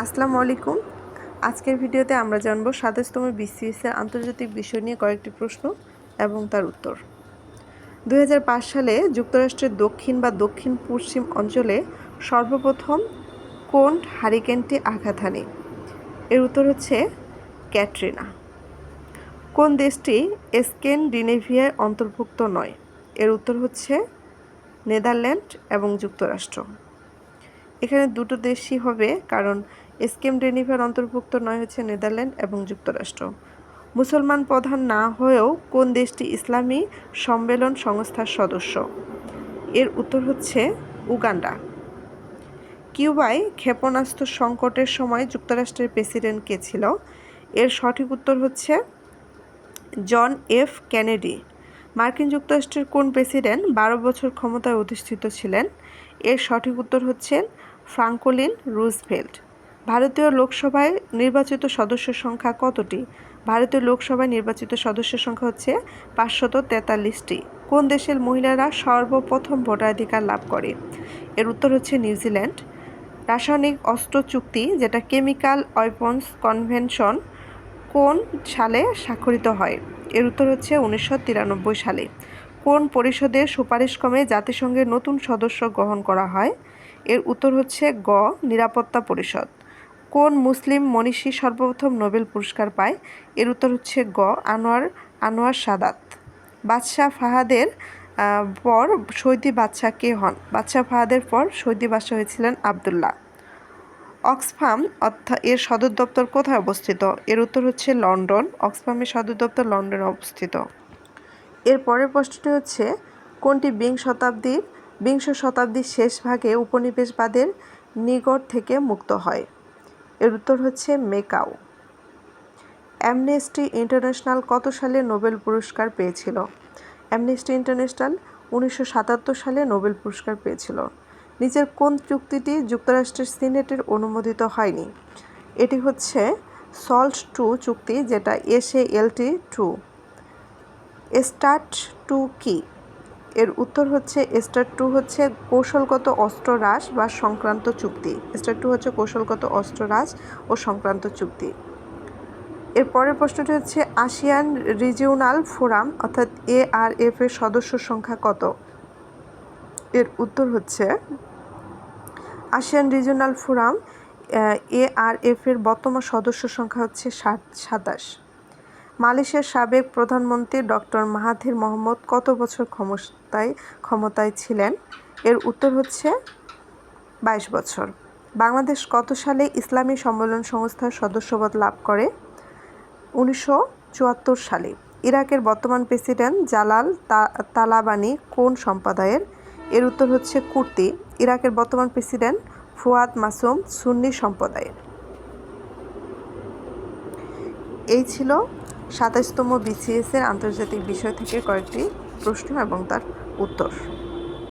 আসসালামু আলাইকুম। আজকের ভিডিওতে আমরা জানব ২৭তম BCS এর আন্তর্জাতিক বিষয় নিয়ে কয়েকটি প্রশ্ন এবং তার উত্তর। ২০০৫ সালে যুক্তরাষ্ট্রের দক্ষিণ বা দক্ষিণ পশ্চিম অঞ্চলে সর্বপ্রথম কোন হারিকেনটি আঘাত হানে? এর উত্তর হচ্ছে ক্যাটরিনা। কোন দেশটি স্ক্যান্ডিনেভিয়ায় অন্তর্ভুক্ত নয়? এর উত্তর হচ্ছে নেদারল্যান্ড এবং যুক্তরাষ্ট্র। এখানে দুটো দেশই হবে, কারণ স্ক্যান্ডিনেভিয়ার অন্তর্ভুক্ত নয় হচ্ছে নেদারল্যান্ড এবং যুক্তরাষ্ট্র। মুসলমান প্রধান না হয়েও কোন দেশটি ইসলামী সম্মেলন সংস্থার সদস্য? এর উত্তর হচ্ছে উগান্ডা। কিউবায় ক্ষেপণাস্ত্র সংকটের সময় যুক্তরাষ্ট্রের প্রেসিডেন্ট কে ছিল? এর সঠিক উত্তর হচ্ছে জন এফ কেনেডি। মার্কিন যুক্তরাষ্ট্রের কোন প্রেসিডেন্ট ১২ বছর ক্ষমতায় অধিষ্ঠিত ছিলেন? এর সঠিক উত্তর হচ্ছে ফ্রাঙ্কলিন রুজভেল্ট। ভারতীয় লোকসভায় নির্বাচিত সদস্যের সংখ্যা কতটি? ভারতীয় লোকসভায় নির্বাচিত সদস্যের সংখ্যা হচ্ছে ৫৪৩টি। কোন দেশের মহিলারা সর্বপ্রথম ভোটাধিকার লাভ করে? এর উত্তর হচ্ছে নিউজিল্যান্ড। রাসায়নিক অস্ত্র চুক্তি, যেটা কেমিক্যাল ওয়েপন্স কনভেনশন, কোন সালে স্বাক্ষরিত হয়? এর উত্তর হচ্ছে ১৯৯৩ সালে। কোন পরিষদের সুপারিশক্রমে জাতিসংঘের নতুন সদস্য গ্রহণ করা হয়? এর উত্তর হচ্ছে গ নিরাপত্তা পরিষদ। কোন মুসলিম মনীষী সর্বপ্রথম নোবেল পুরস্কার পায়? এর উত্তর হচ্ছে গ আনোয়ার সাদাত। বাদশাহ ফাহাদের পর সৌদি বাদশাহ কে হন? বাদশাহ ফাহাদের পর সৌদি বাদশাহ হয়েছিলেন আবদুল্লাহ। অক্সফাম এর সদর দপ্তর কোথায় অবস্থিত? এর উত্তর হচ্ছে লন্ডন। অক্সফামের সদর দপ্তর লন্ডনে অবস্থিত। এর পরের প্রশ্নটি হচ্ছে কোনটি বিংশ শতাব্দীর শেষ ভাগে উপনিবেশবাদের নিগড় থেকে মুক্ত হয়? এর উত্তর হচ্ছে মেকাও। অ্যামনেস্টি ইন্টারন্যাশনাল কত সালে নোবেল পুরস্কার পেয়েছিল? অ্যামনেস্টি ইন্টারন্যাশনাল ১৯৭৭ সালে নোবেল পুরস্কার পেয়েছিল। নিচের কোন চুক্তিটি যুক্তরাষ্ট্রের সিনেটের অনুমোদিত হয়নি? এটি হচ্ছে সল্ট ২ চুক্তি, যেটা SALT ২। স্টার্ট ২ কি? এর উত্তর হচ্ছে স্টার্ট ২ হচ্ছে কৌশলগত অস্ত্র হ্রাস বা সংক্রান্ত চুক্তি। স্টার্ট ২ হচ্ছে কৌশলগত অস্ত্র হ্রাস ও সংক্রান্ত চুক্তি। এর পরের প্রশ্নটি হচ্ছে আসিয়ান রিজিওনাল ফোরাম অর্থাৎ ARF এর সদস্য সংখ্যা কত? এর উত্তর হচ্ছে আসিয়ান রিজিওনাল ফোরাম ARF এর বর্তমান সদস্য সংখ্যা হচ্ছে ২৭। মালয়েশিয়ার সাবেক প্রধানমন্ত্রী ডক্টর মাহাথির মোহাম্মদ কত বছর ক্ষমতায় ছিলেন? এর উত্তর হচ্ছে ২২ বছর। বাংলাদেশ কত সালে ইসলামী সম্মেলন সংস্থার সদস্যপদ লাভ করে? ১৯৭৪ সালে। ইরাকের বর্তমান প্রেসিডেন্ট জালাল তালাবানি কোন সম্প্রদায়ের? এর উত্তর হচ্ছে কুর্দি। ইরাকের বর্তমান প্রেসিডেন্ট ফুয়াদ মাসুম সুন্নি সম্প্রদায়ের। এই ছিল ২৭তম BCS এর আন্তর্জাতিক বিষয় থেকে কয়েকটি প্রশ্ন এবং তার উত্তর।